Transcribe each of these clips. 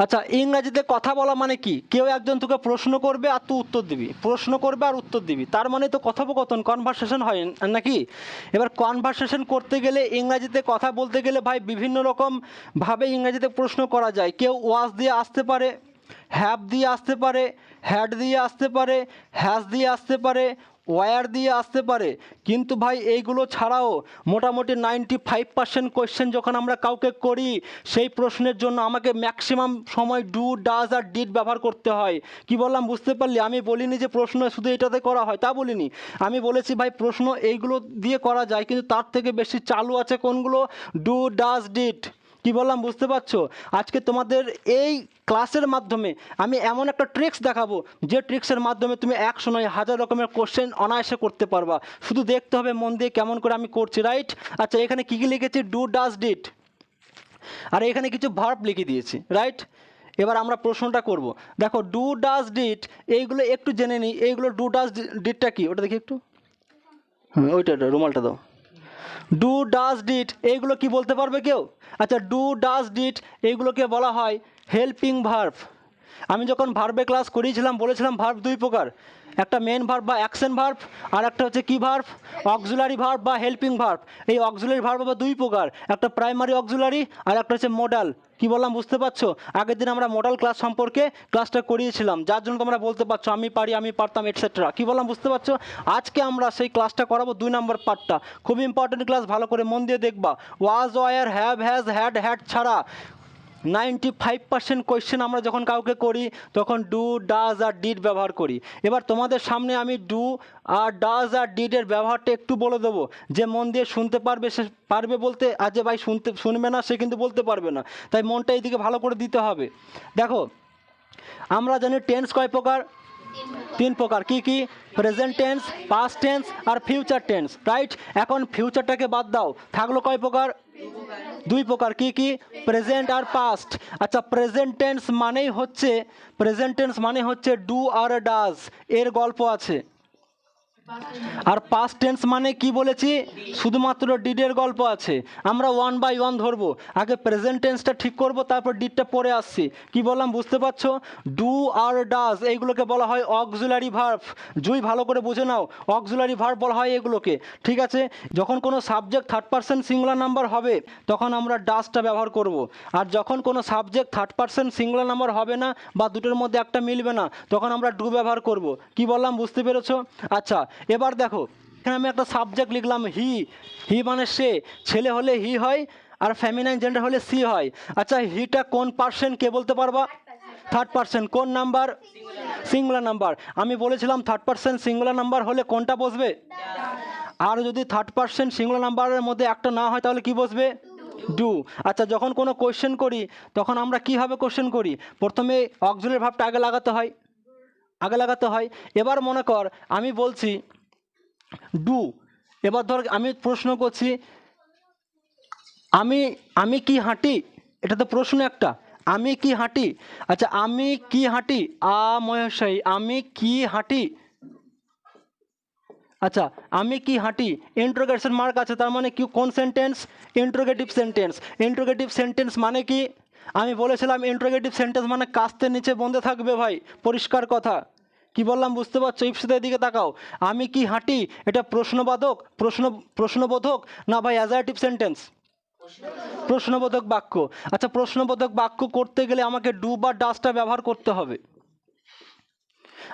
আচ্ছা, ইংরাজিতে কথা বলা মানে কি? কেউ একজন তোকে প্রশ্ন করবে আর তুই উত্তর দিবি, প্রশ্ন করবে আর উত্তর দিবি, তার মানে তো কথোপকথন, কনভারসেশন হয় নাকি? এবার কনভারসেশন করতে গেলে, ইংরাজিতে কথা বলতে গেলে ভাই বিভিন্ন রকম ভাবে ইংরাজিতে প্রশ্ন করা যায়। কেউ ওয়াজ দিয়ে আসতে পারে, হ্যাভ দিয়ে আসতে পারে, হ্যাড দিয়ে আসতে পারে, হ্যাজ দিয়ে আসতে পারে, ওয়ার দিয়ে আসতে পারে। কিন্তু ভাই এইগুলো ছাড়াও মোটামুটি 95% কোয়েশ্চেন যখন আমরা কাউকে করি, সেই প্রশ্নের জন্য আমাকে ম্যাক্সিমাম সময় ডু, ডাজ আর ডিড ব্যবহার করতে হয়। কি বললাম বুঝতে পারলি? আমি বলিনি যে প্রশ্ন শুধু এটাতে করা হয়, তা বলিনি। আমি বলেছি ভাই প্রশ্ন এইগুলো দিয়ে করা যায়, কিন্তু তার থেকে বেশি চালু আছে কোনগুলো? Do, does, did. কি বললাম বুঝতে পারছো? আজকে তোমাদের এই ক্লাসের মাধ্যমে আমি এমন একটা ট্রিক্স দেখাবো, যে ট্রিক্সের মাধ্যমে তুমি 100 নয় 1000 রকমের কোশ্চেন অনায়াসে করতে পারবা। শুধু দেখতে হবে মন দিয়ে কেমন করে আমি করছি, রাইট? আচ্ছা, এখানে কী কী লিখেছি? ডু, ডাজ, ডিড, আর এখানে কিছু ভার্ব লিখে দিয়েছি, রাইট? এবার আমরা প্রশ্নটা করব। দেখো, ডু, ডাজ, ডিড এইগুলো একটু জেনে নিই। এইগুলো ডু, ডাজ, ডিডটা কি ওটা দেখি একটু। ওইটা রুমালটা দাও। ডু, ডাজ, ডিড এইগুলো কি বলতে পারবে কেউ? আচ্ছা, ডু, ডাজ, ডিড এইগুলোকে বলা হয় হেল্পিং ভার্ব। আমি যখন ভার্বে ক্লাস করিয়েছিলাম বলেছিলাম ভার্ব দুই প্রকার, একটা মেন ভার্ব বা অ্যাকশন ভার্ব, আর একটা হচ্ছে কি ভার্ব? অক্সিলারি ভার্ব বা হেল্পিং ভার্ব। এই অক্সিলারি ভার্ব আবার দুই প্রকার, একটা প্রাইমারি অক্সিলারি আর একটা হচ্ছে মডাল। কি বললাম বুঝতে পারছো? আগের দিন আমরা মডাল ক্লাস সম্পর্কে ক্লাসটা করিয়েছিলাম, যার জন্য তোমরা বলতে পারছো আমি পারি, আমি পারতাম, এটসেট্রা। কি বললাম বুঝতে পারছো? আজকে আমরা সেই ক্লাসটা করাবো 2 নম্বর পার্টটা। খুব ইম্পর্টেন্ট ক্লাস, ভালো করে মন দিয়ে দেখবা। Was, were, have, has, had, had ছাড়া 95% কোয়েশ্চেন আমরা যখন কাউকে করি তখন ডু, ডাজ আর ডিড ব্যবহার করি। এবার তোমাদের সামনে আমি ডু আর ডাজ আর ডিডের ব্যবহারটা একটু বলে দেবো, যে মন দিয়ে শুনতে পারবে সে পারবে বলতে, আর যে ভাই শুনবে না সে কিন্তু বলতে পারবে না। তাই মনটা এইদিকে ভালো করে দিতে হবে। দেখো, আমরা জানি টেন্স কয় প্রকার? 3 প্রকার। কি কি? প্রেজেন্ট টেন্স, পাস্ট টেন্স আর ফিউচার টেন্স, রাইট? এখন ফিউচারটাকে বাদ দাও, থাকলো কয় প্রকার? 2 প্রকার। কি কি? প্রেজেন্ট আর পাস্ট। আচ্ছা, প্রেজেন্ট টেন্স মানে হচ্ছে ডু আর ডাজ, এর গল্প আছে। আর পাস্ট টেন্স মানে কি বলেছি? শুধুমাত্র ডিডের গল্প আছে। আমরা 1 বাই 1 ধরবো, আগে প্রেজেন্ট টেন্সটা ঠিক করব, তারপর ডিডটা পরে আসছি। কি বললাম বুঝতে পারছো? ডু আর ডাজ এইগুলোকে বলা হয় অক্সিলারি ভার্ব। জুই ভালো করে বুঝে নাও, অক্সিলারি ভার্ব বলা হয় এগুলোকে, ঠিক আছে? যখন কোনো subject third person singular number হবে তখন আমরা ডাজটা ব্যবহার করব। আর যখন কোনো subject third person singular number হবে না বা দুটোর মধ্যে একটা মিলবে না, তখন আমরা ডু ব্যবহার করব। কি বললাম বুঝতে পেরেছো? আচ্ছা, এবার দেখো, এখানে আমি একটা সাবজেক্ট লিখলাম হি। হি মানে সে, ছেলে হলে হি হয় আর ফেমিনাইন জেন্ডার হলে সি হয়। আচ্ছা, হিটা কোন পার্সন কে বলতে পারবা? Third person. কোন নাম্বার? Singular number. আমি বলেছিলাম থার্ড পার্সন সিঙ্গুলার নাম্বার হলে কোনটা বসবে? আর যদি থার্ড পার্সন সিঙ্গুলার নাম্বারের মধ্যে একটা না হয় তাহলে কি বসবে? ডু। আচ্ছা, যখন কোনো কোয়েশ্চেন করি তখন আমরা কীভাবে কোয়েশ্চেন করি? প্রথমে অক্সিলারি ভার্বটা আগে লাগাতে হয়। এবার মনে কর আমি বলছি ডু, এবার ধর আমি প্রশ্ন করছি আমি আমি কি হাঁটি? এটা তো প্রশ্ন একটা। আমি কি হাঁটি? আচ্ছা, আমি কি হাঁটি? মহাশয়, আমি কি হাঁটি? আচ্ছা, আমি কি হাঁটি ইন্টারোগেশন মার্ক আছে, তার মানে কি? কোন sentence? Interrogative sentence. Interrogative sentence মানে কি? আমি বলেছিলাম ইন্টারোগেটিভ সেন্টেন্স মানে কাস্তের নিচে বন্ধে থাকবে ভাই, পরিষ্কার কথা। কি বললাম বুঝতে পারছো? ইপসিতের দিকে তাকাও। আমি কি হাঁটি এটা প্রশ্নবোধক না ভাই অ্যাজার্টিভ সেন্টেন্স? প্রশ্নবোধক বাক্য। আচ্ছা, প্রশ্নবোধক বাক্য করতে গেলে আমাকে ডু বা ডাজটা ব্যবহার করতে হবে।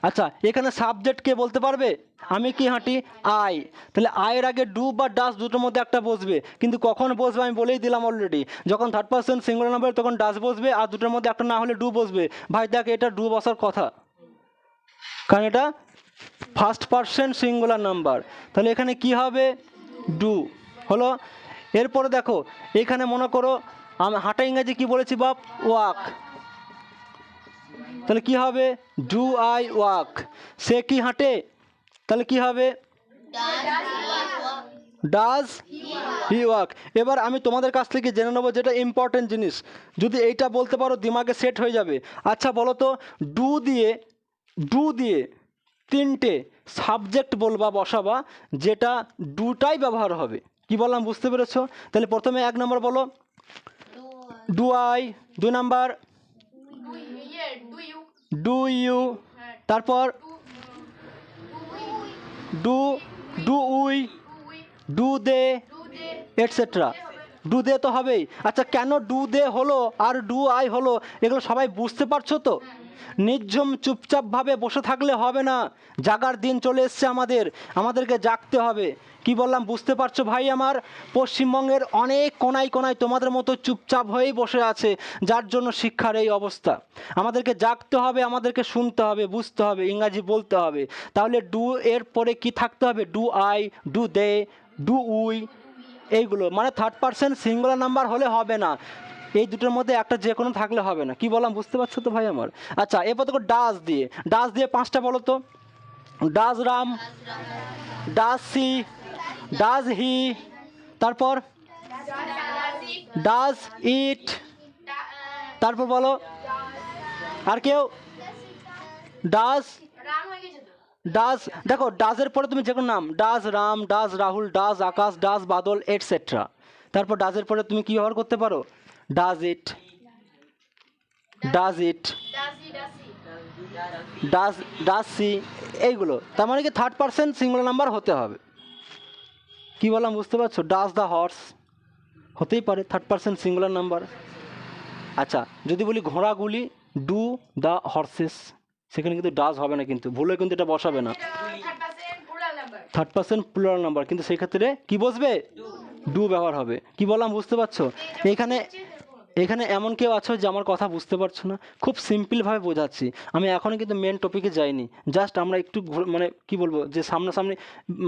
আচ্ছা, এখানে সাবজেক্ট কে বলতে পারবে? আমি কি হাঁটি? আই। তাহলে আয়ের আগে ডু বা ডাস দুটোর মধ্যে একটা বসবে, কিন্তু কখন বসবে আমি বলেই দিলাম অলরেডি। যখন থার্ড পার্সন সিঙ্গুলার নাম্বার তখন ডাস বসবে, আর দুটোর মধ্যে একটা না হলে ডু বসবে। ভাই দেখ, এটা ডু বসার কথা, কারণ এটা ফার্স্ট পার্সন সিঙ্গুলার নাম্বার। তাহলে এখানে কি হবে? ডু হলো। এরপরে দেখো, এখানে মনে করো আমি হাঁটা ইংরেজি কি বলেছি বাপ? ওয়াক। তাহলে কি হবে? Do I walk. সে কি হাঁটে? তাহলে কি হবে? Does he walk. এবার আমি তোমাদের কাছ থেকে জেনে নেবো যেটা ইম্পর্টেন্ট জিনিস, যদি এইটা বলতে পারো দিমাগে সেট হয়ে যাবে। আচ্ছা বলো তো, ডু দিয়ে 3টে সাবজেক্ট বলবা, বসাবা, যেটা ডুটাই ব্যবহার হবে। কি বললাম বুঝতে পেরেছো? তাহলে প্রথমে 1 নম্বর বলো do I, 2 number do you, তারপর do, do we, do they, etcetera. Do they তো হবেই। আচ্ছা, কেন ডু দে হলো আর ডু আই হলো এগুলো সবাই বুঝতে পারছো তো? নির্ঝুম চুপচাপভাবে বসে থাকলে হবে না, জাগার দিন চলে এসছে আমাদেরকে জাগতে হবে। কি বললাম বুঝতে পারছো ভাই আমার? পশ্চিমবঙ্গের অনেক কোনায় কোনায় তোমাদের মতো চুপচাপ হয়েই বসে আছে, যার জন্য শিক্ষার এই অবস্থা। আমাদেরকে জাগতে হবে, আমাদেরকে শুনতে হবে, বুঝতে হবে, ইংরাজি বলতে হবে। তাহলে ডু এর পরে কি থাকতে হবে? Do I, do they, do we, এইগুলো মানে থার্ড পারসন সিঙ্গুলার নাম্বার হলে হবে না। এই দুটোর মধ্যে একটা যে কোনো থাকলে হবে না। কি বললাম বুঝতে পারছো তো ভাই আমার? আচ্ছা, এরপর দেখো ডাস দিয়ে পাঁচটা বলো তো। Does Ram, does she, does he, তারপর ডাজ ইট, তারপর বলো আর কেউ? ডাজ, ডাজ দেখো ডাজের পরে তুমি যে কোনো নাম, does Ram, does Rahul, does Akash, does Badal, etcetera. তারপর ডাজের পরে তুমি কি ব্যবহার করতে পারো? Does it, does it, does, does she, এইগুলো। তার মানে কি থার্ড পারসন সিঙ্গুলার নাম্বার হতে হবে। কি বললাম বুঝতে পারছো? ডাজ দ্য হর্স হতেই পারে থার্ড পারসন সিঙ্গুলার নাম্বার। আচ্ছা, যদি বলি ঘোড়াগুলি, ডু দ্য হর্সেস, সেখানে কিন্তু ডাজ হবে না, কিন্তু ভুলে কিন্তু এটা বসাবে না, থার্ড পারসন প্লুরাল নাম্বার, কিন্তু সেই ক্ষেত্রে কি বসবে? ডু ব্যবহার হবে। কি বললাম বুঝতে পারছো? এখানে এমন কেউ আছো যে আমার কথা বুঝতে পারছো না? খুব সিম্পলভাবে বোঝাচ্ছি আমি, এখনও কিন্তু মেন টপিকে যাইনি। জাস্ট আমরা একটু মানে কি বলবো, যে সামনাসামনি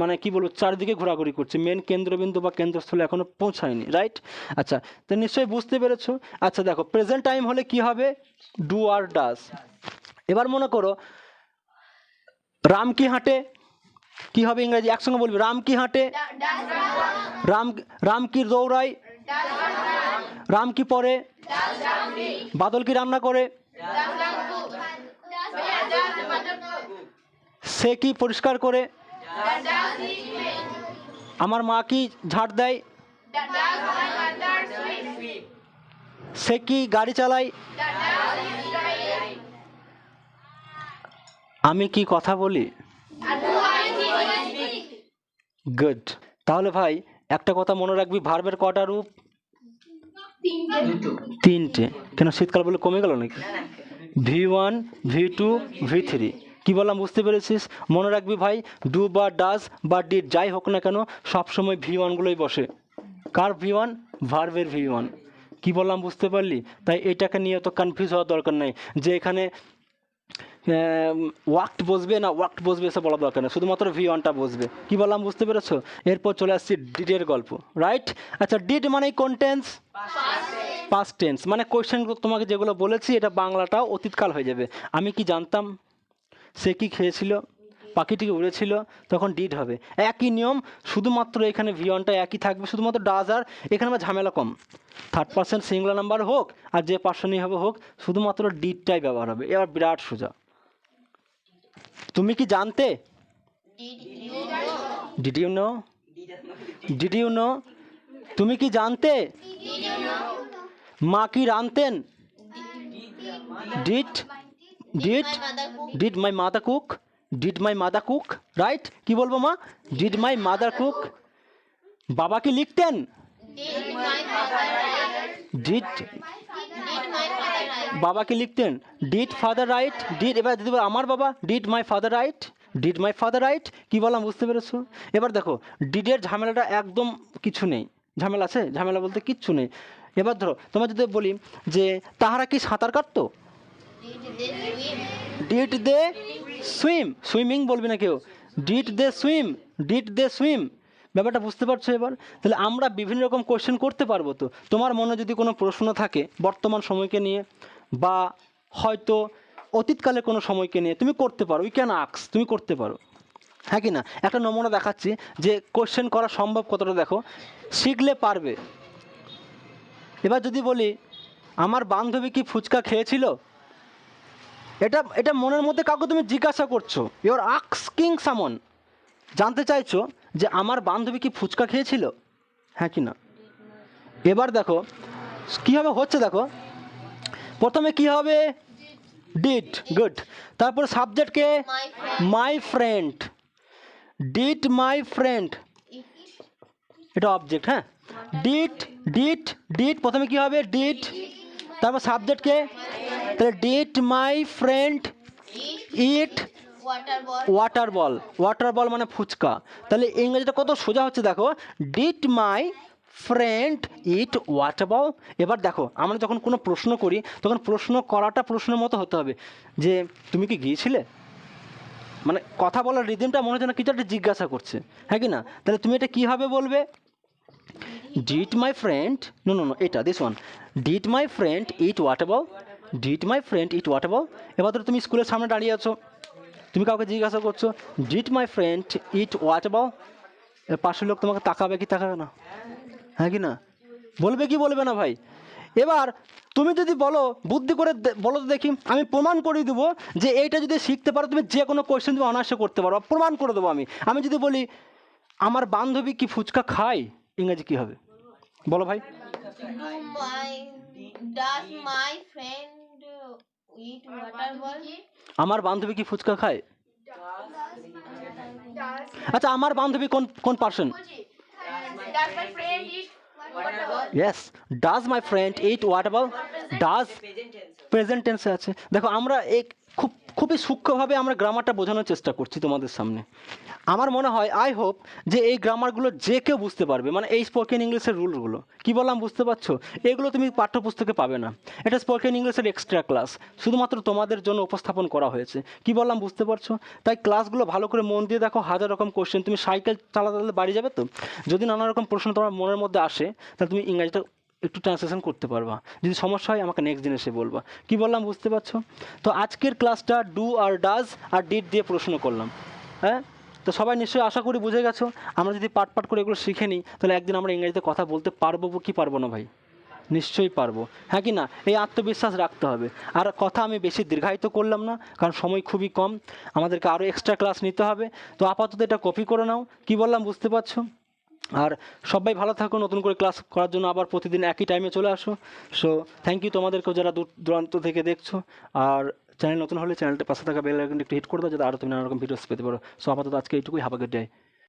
মানে কি বলবো, চারদিকে ঘোরাঘুরি করছি, মেন কেন্দ্রবিন্দু বা কেন্দ্রস্থলে এখনও পৌঁছায়নি, রাইট? আচ্ছা, তো নিশ্চয়ই বুঝতে পেরেছো। আচ্ছা দেখো, প্রেজেন্ট টাইম হলে কি হবে? ডু আর ডাজ। এবার মনে করো রাম কি হাঁটে, কি হবে ইংরেজি? একসঙ্গে বলবি, রাম কি হাঁটে, রাম, রাম কি দৌড়ায়, রাম কি পড়ে, বাদল কি রান্না করে, সে কি পরিষ্কার করে, আমার মা কি ঝাড় দেয়, সে কি গাড়ি চালায়, আমি কি কথা বলি? গুড। তাহলে ভাই একটা কথা মনে রাখবি, ভার্বের কটা রূপ? তিনটে। কেন শীতকাল বলে কমে গেল নাকি? V1, V2, V3। কি বললাম বুঝতে পেরেছিস? মনে রাখবি ভাই, ডু বা ডাজ বা ডিড যাই হোক না কেন সবসময় V1 গুলোই বসে। কার V1? ভার্বের V1। কি বললাম বুঝতে পারলি? তাই এটাকে নিয়ে তো কনফিউজ হওয়ার দরকার নেই যে এখানে ওয়াক্ট বসবে না ওয়াক্ট বসবে এসব বলার দরকার নেই, শুধুমাত্র V1টা বসবে। কি বললাম বুঝতে পেরেছো? এরপর চলে আসছি ডিডের গল্প, রাইট? আচ্ছা, ডিড মানে কোন টেন্স? Past tense. মানে কোয়েশ্চেন তোমাকে যেগুলো বলেছি এটা বাংলাটাও অতীতকাল হয়ে যাবে। আমি কি জানতাম, সে কি খেয়েছিল, পাখিটিকে উড়েছিল, তখন ডিড হবে। একই নিয়ম, শুধুমাত্র এখানে V1টা একই থাকবে, শুধুমাত্র ডাজ আর এখানে আমার ঝামেলা কম। থার্ড পারসন সিঙ্গুলার নাম্বার হোক আর যে পার্সনই হবে হোক, শুধুমাত্র ডিডটাই ব্যবহার হবে। এবার বিরাট সোজা। তুমি কি জানতে? Did you know? Did you know? তুমি কি জানতে? মা কি রাঁধতেন? Did, did, did my mother cook? Did my mother cook, right? কি বলবো মা? Did my mother cook. বাবা কি লিখতেন? ডিড, বাবা কি লিখতেন? Did father right? ডিড, এবার যদি আমার বাবা, did my father right? Did my father right? কি বললাম বুঝতে পেরেছো? এবার দেখো ডিডের ঝামেলাটা একদম কিছু নেই। ঝামেলা আছে? ঝামেলা বলতে কিচ্ছু নেই। এবার ধরো তোমার যদি বলি যে তাহারা কি সাঁতার কাটতো? Did they swim? সুইমিং বলবি না কেউ, did they swim, did they swim. ব্যাপারটা বুঝতে পারছো এবার? তাহলে আমরা বিভিন্ন রকম কোয়েশ্চেন করতে পারবো। তো তোমার মনে যদি কোনো প্রশ্ন থাকে বর্তমান সময়কে নিয়ে বা হয়তো অতীতকালে কোনো সময়কে নিয়ে, তুমি করতে পারো, উই ক্যান আস্ক, তুমি করতে পারো, হ্যাঁ কি না? একটা নমুনা দেখাচ্ছি যে কোয়েশ্চেন করা সম্ভব কতটা, দেখো, শিখলে পারবে। এবার যদি বলি আমার বান্ধবী কি ফুচকা খেয়েছিল, এটা এটা মনের মধ্যে কাউকে তুমি জিজ্ঞাসা করছো, ইউ আর আস্কিং সামন, জানতে চাইছো যে আমার বান্ধবী কি ফুচকা খেয়েছিল, হ্যাঁ কি না? এবার দেখো কীভাবে হচ্ছে, দেখো প্রথমে কি হবে? Did, good. তারপরে সাবজেক্টকে My friend. My friend, did my friend, এটা অবজেক্ট, হ্যাঁ। ডিড, ডিড, ডিড প্রথমে কি হবে, ডিড, তারপর সাবজেক্টকে, তাহলে did my friend eat Water ball. Water ball, water ball মানে ফুচকা। তাহলে ইংরেজিটা কত সোজা হচ্ছে দেখো, did my friend eat water ball. এবার দেখো আমরা যখন কোনো প্রশ্ন করি তখন প্রশ্ন করাটা প্রশ্নের মতো হতে হবে, যে তুমি কি গিয়েছিলে, মানে কথা বলার রিদিমটা মনে হচ্ছে না কিছু একটা জিজ্ঞাসা করছে, হ্যাঁ কি না? তাহলে তুমি এটা কীভাবে বলবে, did my friend, no no no, এটা this one, did my friend eat water ball, did my friend eat water ball. এবার ধরো তুমি স্কুলের সামনে দাঁড়িয়ে আছো, তুমি কাউকে জিজ্ঞাসা করছো, did my friend eat water ball, পাশের লোক তোমাকে তাকাবে কি তাকাবে না, হ্যাঁ কি না? বলবে কি বলবে না ভাই? এবার তুমি যদি বলো, বুদ্ধি করে বলো তো দেখি, আমি প্রমাণ করে দেবো যে এইটা যদি শিখতে পারো তুমি যে কোনো কোয়েশ্চেন তুমি অনায়াসে করতে পারো, প্রমাণ করে দেবো আমি। আমি যদি বলি আমার বান্ধবী কি ফুচকা খায়, ইংরেজি কী হবে বলো ভাই? Does my friend eat water ball? আমার বান্ধবী কি ফুচকা খায়? আচ্ছা, আমার বান্ধবী কোন কোন person? Does my friend eat water ball? Yes, does my friend eat water ball, does present টেন্সে আছে। দেখো আমরা খুবই সূক্ষ্মভাবে আমরা গ্রামারটা বোঝানোর চেষ্টা করছি তোমাদের সামনে। আমার মনে হয়, আই হোপ, যে এই গ্রামারগুলো যে কেউ বুঝতে পারবে, মানে এই স্পোকেন ইংলিশের রুলগুলো কী বললাম বুঝতে পারছো? এগুলো তুমি পাঠ্যপুস্তকে পাবে না, এটা স্পোকেন ইংলিশের এক্সট্রা ক্লাস, শুধুমাত্র তোমাদের জন্য উপস্থাপন করা হয়েছে। কী বললাম বুঝতে পারছো? তাই ক্লাসগুলো ভালো করে মন দিয়ে দেখো, হাজার রকম কোশ্চেন, তুমি সাইকেল চালাতে চালাতে বাড়ি যাবে তো, যদি নানা রকম প্রশ্ন তোমার মনের মধ্যে আসে তাহলে তুমি ইংরাজিটা একটু ট্রান্সলেশন করতে পারবা, যদি সমস্যা হয় আমাকে নেক্সট দিন এসে বলবা। কী বললাম বুঝতে পারছো? তো আজকের ক্লাসটা ডু আর ডাজ আর ডিড দিয়ে প্রশ্ন করলাম, হ্যাঁ। তো সবাই নিশ্চয়ই আশা করি বুঝে গেছো। আমরা যদি পাট পাট করে এগুলো শিখে নিই তাহলে একদিন আমরা ইংরেজিতে কথা বলতে পারবো কি পারবো না ভাই? নিশ্চয়ই পারবো, হ্যাঁ কি না? এই আত্মবিশ্বাস রাখতে হবে। আর কথা আমি বেশি দীর্ঘায়িত করলাম না, কারণ সময় খুবই কম, আমাদেরকে আরও এক্সট্রা ক্লাস নিতে হবে। তো আপাতত এটা কপি করে নাও, কী বললাম বুঝতে পারছো? আর সবাই ভালো থাকো, নতুন করে ক্লাস করার জন্য আবার প্রতিদিন একই টাইমে চলে আসো। সো থ্যাংক ইউ তোমাদেরকেও যারা দূর দূরান্ত থেকে দেখছো। আর চ্যানেল নতুন হলে চ্যানেলটা পাশে থাকা বেল আইকনটা একটু হিট করে দাও, যাতে আরও তুমি নানা রকম ভিডিওস পেতে পারো। সো আপাতত আজকে এইটুকুই, হ্যাভ আ গুড ডে।